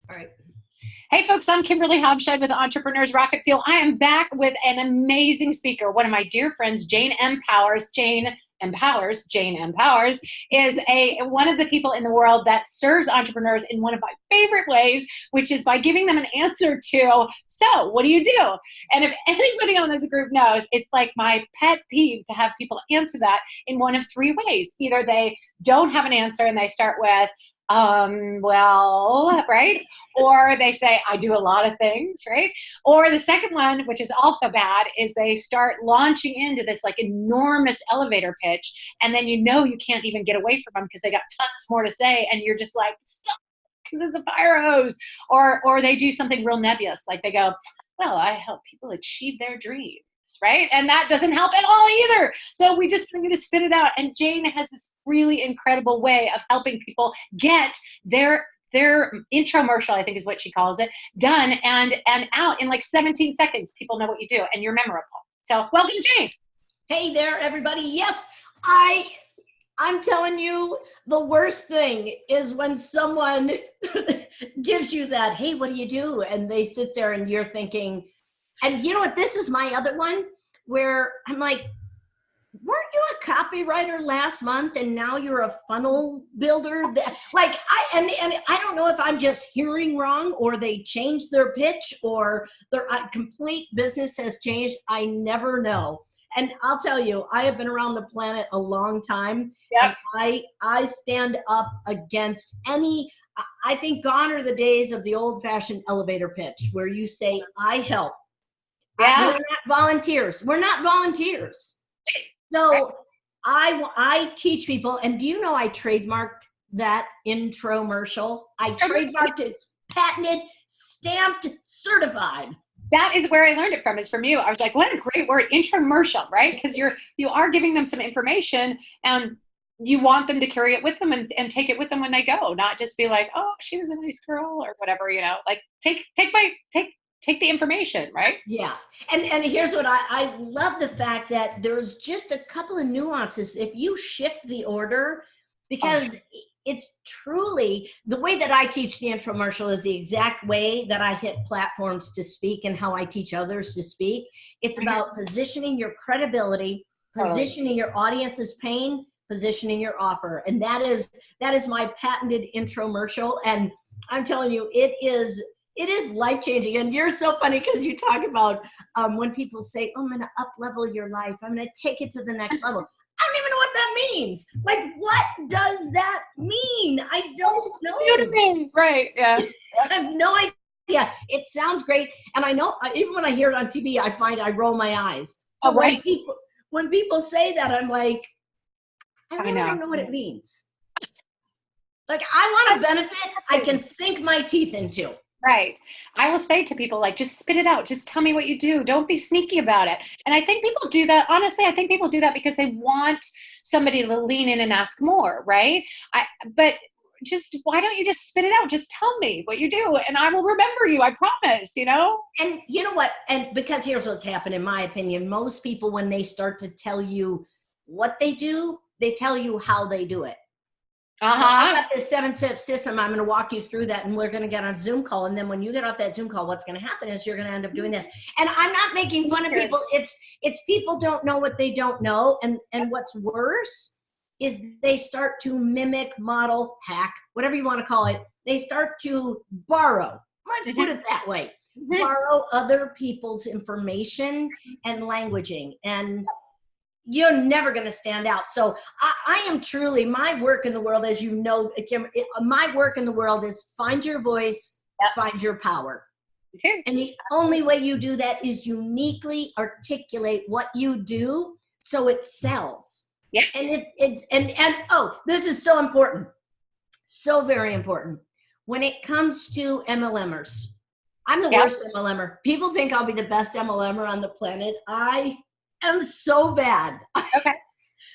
All right. Hey folks, I'm Kimberly Hobshed with Entrepreneurs Rocket Fuel. I am back with an amazing speaker, one of my dear friends, Jane M. Powers. Jane M. Powers is one of the people in the world that serves entrepreneurs in one of my favorite ways, which is by giving them an answer to, so what do you do? And if anybody on this group knows, it's like my pet peeve to have people answer that in one of three ways. Either they don't have an answer and they start with, well, right? Or they say, I do a lot of things, right? Or the second one, which is also bad, is they start launching into this like enormous elevator pitch, and then you can't even get away from them because they got tons more to say, and you're just like, stop, because it's a fire hose. Or they do something real nebulous, like they go, well, I help people achieve their dreams. Right? And that doesn't help at all either. So we just need to spit it out. And Jane has this really incredible way of helping people get their intromercial, I think is what she calls it, done and out in like 17 seconds. People know what you do and you're memorable. So welcome, Jane. Hey there, everybody. Yes, I'm telling you, the worst thing is when someone gives you that, hey, what do you do? And they sit there and you're thinking, and you know what, this is my other one where I'm like, weren't you a copywriter last month and now you're a funnel builder? Like, I don't know if I'm just hearing wrong or they changed their pitch or their complete business has changed. I never know. And I'll tell you, I have been around the planet a long time. Yep. And I stand up against any, I think gone are the days of the old fashioned elevator pitch where you say, I help. Yeah. We're not volunteers. We're not volunteers. So I teach people, and do you know I trademarked that intromercial? I trademarked it, patented, stamped, certified. That is where I learned it from, is from you. I was like, what a great word, intromercial, right? Because you are giving them some information and you want them to carry it with them and take it with them when they go, not just be like, oh, she was a nice girl or whatever, like take the information, right? Yeah. And here's what I love, the fact that there's just a couple of nuances. If you shift the order, because it's truly the way that I teach the infomercial is the exact way that I hit platforms to speak and how I teach others to speak. It's about positioning your credibility, positioning your audience's pain, positioning your offer. And that is my patented infomercial. And I'm telling you, it is life-changing. And you're so funny because you talk about when people say, oh, I'm going to up-level your life. I'm going to take it to the next level. I don't even know what that means. Like, what does that mean? I don't know. You know what I mean? Right, yeah. I have no idea. It sounds great. And I know, even when I hear it on TV, I find I roll my eyes. So when people say that, I'm like, I really don't know what it means. Like, I want a benefit I can sink my teeth into. Right. I will say to people, like, just spit it out. Just tell me what you do. Don't be sneaky about it. And I think people do that. Honestly, I think people do that because they want somebody to lean in and ask more, right? But just, why don't you just spit it out? Just tell me what you do and I will remember you. I promise, And you know what? And because here's what's happened, in my opinion, most people, when they start to tell you what they do, they tell you how they do it. I got this 7-step system. I'm going to walk you through that and we're going to get on a Zoom call. And then when you get off that Zoom call, what's going to happen is you're going to end up doing this. And I'm not making fun of people. It's people don't know what they don't know. And what's worse is they start to mimic, model, hack, whatever you want to call it. They start to borrow. Let's put it that way. Borrow other people's information and languaging. And you're never going to stand out. So I am truly, my work in the world, as you know, Kim, my work in the world is find your voice, find your power. And the only way you do that is uniquely articulate what you do so it sells. Yeah. And this is so important. So very important. When it comes to MLMers, I'm the worst MLMer. People think I'll be the best MLMer on the planet. I am so bad. Okay.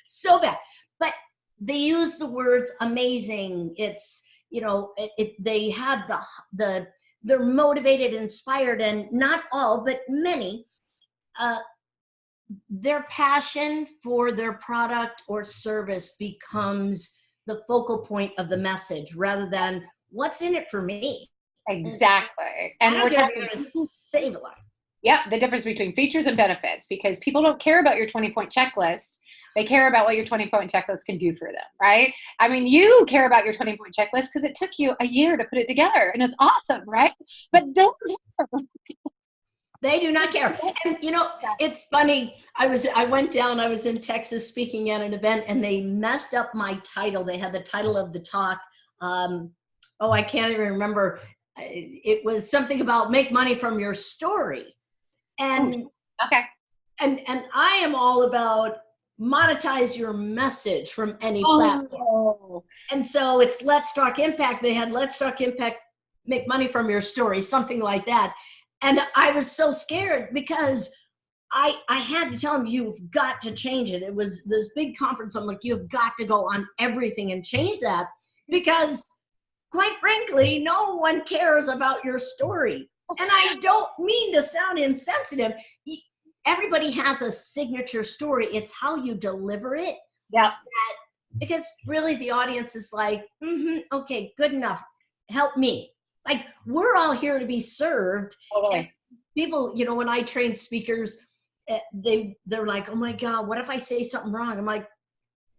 So bad. But they use the words amazing. It's, they have they're motivated, inspired, and not all, but many, their passion for their product or service becomes the focal point of the message rather than what's in it for me. Exactly. I And don't we're care if talking, you're going to save a life. yeah, the difference between features and benefits, because people don't care about your 20-point checklist. They care about what your 20-point checklist can do for them, right? I mean, you care about your 20-point checklist because it took you a year to put it together and it's awesome, right? But They do not care. And you know, it's funny. I went down, I was in Texas speaking at an event and they messed up my title. They had the title of the talk. Oh, I can't even remember. It was something about make money from your story. And okay. And I am all about monetize your message from any platform. And so it's Let's Talk Impact. They had Let's Talk Impact, make money from your story, something like that. And I was so scared because I had to tell them, you've got to change it. It was this big conference. I'm like, you've got to go on everything and change that because quite frankly, no one cares about your story. And I don't mean to sound insensitive. Everybody has a signature story. It's how you deliver it. Yeah. Because really the audience is like, okay, good enough. Help me. Like, we're all here to be served. Totally. People, you know, when I train speakers, they're like, oh my God, what if I say something wrong? I'm like,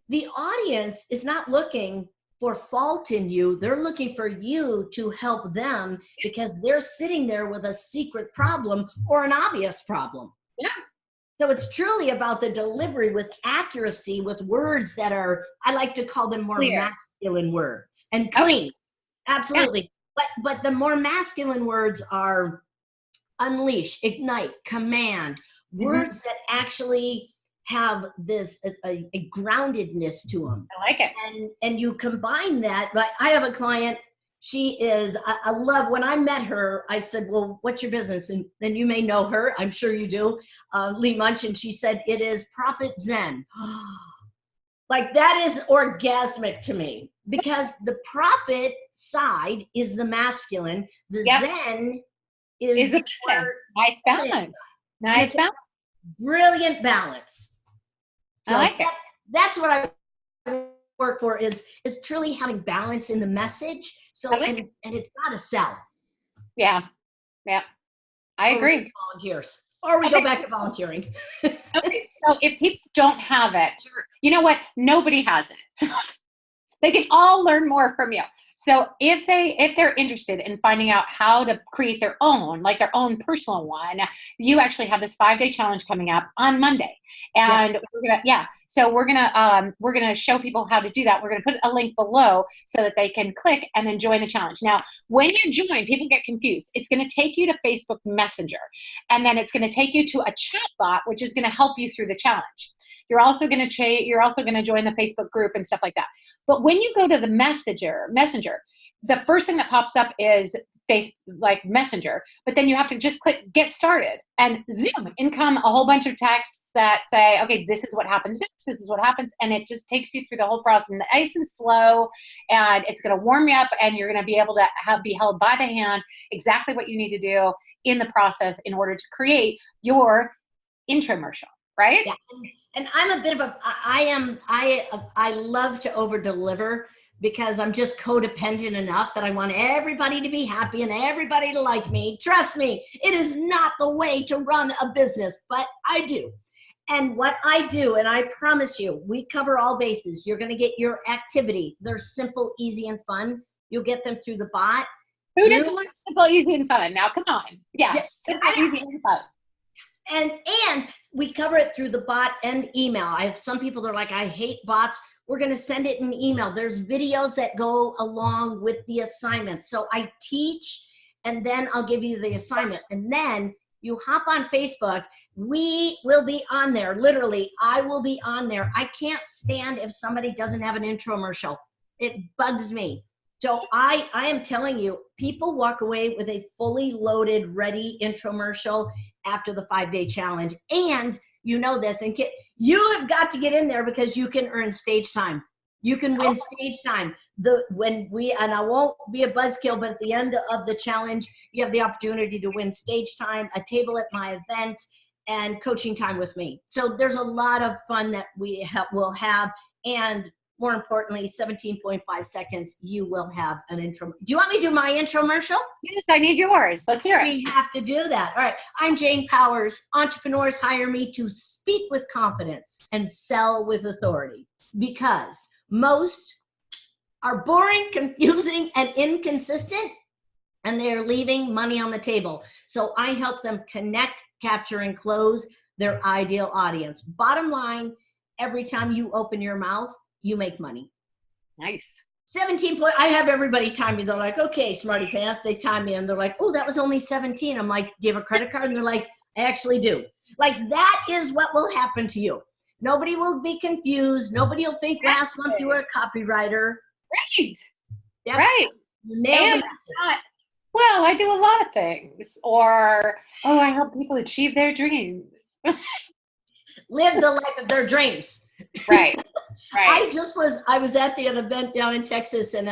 the audience is not looking for fault in you. They're looking for you to help them because they're sitting there with a secret problem or an obvious problem. Yeah. So it's truly about the delivery with accuracy, with words that are, I like to call them more clear, masculine words, and clean. Absolutely. Yeah. But the more masculine words are unleash, ignite, command, words that actually have this a groundedness to them. I like it. And you combine that. Like, I have a client, she is, I love, when I met her, I said, well, what's your business? And then you may know her, I'm sure you do, Lee Munch. And she said, it is Profit Zen. Like, that is orgasmic to me because the profit side is the masculine. The Zen is the nice balance. Nice balance. Brilliant balance. So I like it. That's what I work for is truly having balance in the message. So and it's not a sell. Yeah. Yeah. I agree. Volunteers. Or we go back to volunteering. Okay, so if people don't have it, you know what? Nobody has it. They can all learn more from you. So if they're interested in finding out how to create their own, like their own personal one, you actually have this 5-day challenge coming up on Monday. And we're gonna show people how to do that. We're gonna put a link below so that they can click and then join the challenge. Now, when you join, people get confused. It's gonna take you to Facebook Messenger, and then it's gonna take you to a chat bot, which is gonna help you through the challenge. You're also going to join the Facebook group and stuff like that. But when you go to the Messenger, the first thing that pops up is Messenger, but then you have to just click get started, and zoom, in come a whole bunch of texts that say, okay, this is what happens next, this is what happens, and it just takes you through the whole process, and nice and slow, and it's going to warm you up, and you're going to be able to be held by the hand, exactly what you need to do in the process in order to create your infomercial, right? Yeah. And I'm a bit of I love to over deliver because I'm just codependent enough that I want everybody to be happy and everybody to like me. Trust me, it is not the way to run a business, but I do. And what I do, and I promise you, we cover all bases. You're going to get your activity. They're simple, easy, and fun. You'll get them through the bot. Who doesn't like simple, easy, and fun? Now, come on. Yes, simple, easy, and fun. And we cover it through the bot and email. I have some people that are like, I hate bots. We're going to send it in email. There's videos that go along with the assignments. So I teach, and then I'll give you the assignment. And then you hop on Facebook. We will be on there. Literally, I will be on there. I can't stand if somebody doesn't have an infomercial. It bugs me. So I am telling you, people walk away with a fully loaded, ready infomercial after the 5-day challenge. And you know this, and you have got to get in there because you can earn stage time. You can win stage time. And I won't be a buzzkill, but at the end of the challenge, you have the opportunity to win stage time, a table at my event, and coaching time with me. So there's a lot of fun that will have. And more importantly, 17.5 seconds, you will have an intro. Do you want me to do my intromercial? Yes, I need yours. Let's hear it. We have to do that. All right. I'm Jane Powers. Entrepreneurs hire me to speak with confidence and sell with authority because most are boring, confusing, and inconsistent, and they're leaving money on the table. So I help them connect, capture, and close their ideal audience. Bottom line, every time you open your mouth, you make money. Nice. 17 point. I have everybody time me. They're like, okay, smarty pants. They time me and they're like, oh, that was only 17. I'm like, do you have a credit card? And they're like, I actually do. Like, that is what will happen to you. Nobody will be confused. Nobody will think last month you were a copywriter. Right. Yep. Right. You nailed the message. Well, I do a lot of things. Or, oh, I help people achieve their dreams. Live the life of their dreams. Right. Right. I was at an event down in Texas, and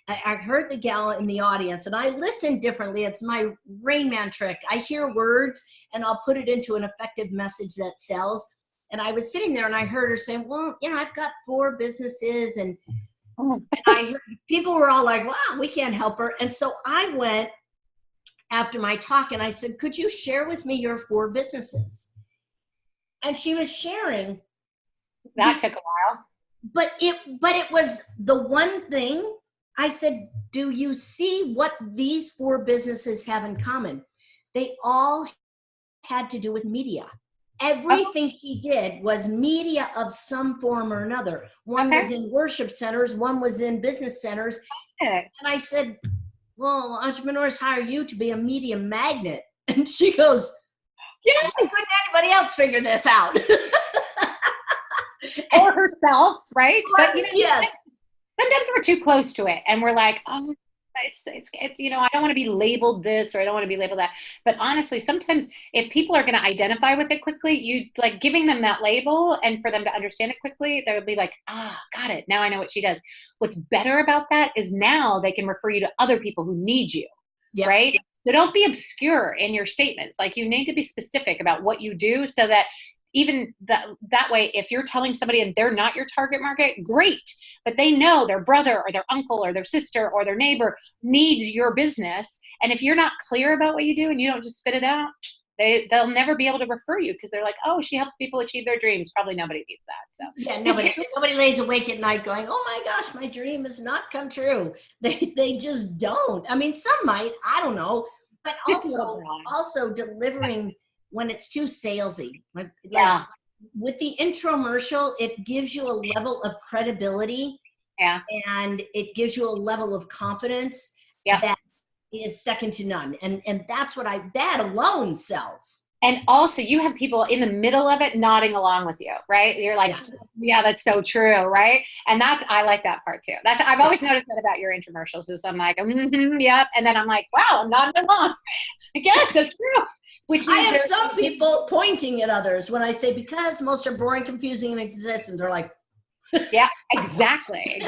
I heard the gal in the audience, and I listen differently. It's my Rain Man trick. I hear words, and I'll put it into an effective message that sells. And I was sitting there, and I heard her saying, well, I've got 4 businesses, and I heard people were all like, wow, we can't help her. And so I went after my talk, and I said, could you share with me your 4 businesses? And she was sharing. That took a while. But it was the one thing. I said, do you see what these 4 businesses have in common? They all had to do with media. Everything she did was media of some form or another. One was in worship centers, one was in business centers. And I said, well, entrepreneurs hire you to be a media magnet. And she goes, yes. Why couldn't anybody else figure this out? Or herself, right? But yes. Sometimes we're too close to it and we're like, oh, it's I don't want to be labeled this or I don't want to be labeled that. But honestly, sometimes if people are going to identify with it quickly, you like giving them that label and for them to understand it quickly, they'll be like, got it. Now I know what she does. What's better about that is now they can refer you to other people who need you, right? So don't be obscure in your statements. Like you need to be specific about what you do so that even that way, if you're telling somebody and they're not your target market, great. But they know their brother or their uncle or their sister or their neighbor needs your business. And if you're not clear about what you do and you don't just spit it out, they'll never be able to refer you because they're like, oh, she helps people achieve their dreams. Probably nobody needs that. So yeah, nobody lays awake at night going, oh my gosh, my dream has not come true. They just don't. I mean, some might, I don't know, but also delivering when it's too salesy. Like with the intromercial, it gives you a level of credibility. Yeah. And it gives you a level of confidence that is second to none. And that's what that alone sells. And also you have people in the middle of it nodding along with you, right? You're like, yeah that's so true, right? And I like that part too. I've always noticed that about your infomercials is I'm like, yep. And then I'm like, wow, I'm nodding along. Yes, that's true. Which I have some people pointing at others when I say, because most are boring, confusing, and inconsistent. They're like, yeah, exactly.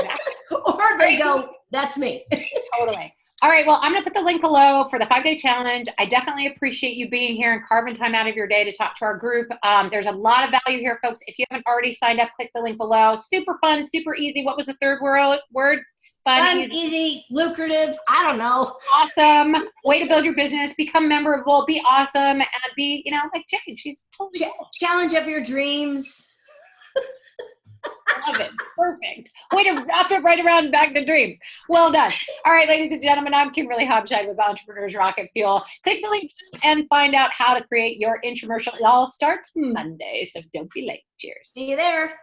Or they go, that's me. Totally. All right. Well, I'm going to put the link below for the 5-day challenge. I definitely appreciate you being here and carving time out of your day to talk to our group. There's a lot of value here, folks. If you haven't already signed up, click the link below. Super fun, super easy. What was the third word? Fun, easy, lucrative. I don't know. Awesome. Way to build your business. Become memorable. Be awesome. And be, like Jane. She's totally cool. Challenge of your dreams. Love it. Perfect. Way to wrap it right around back to dreams. Well done. All right, ladies and gentlemen, I'm Kimberly Hobshide with Entrepreneurs Rocket Fuel. Click the link and find out how to create your infomercial. It all starts Monday, so don't be late. Cheers. See you there.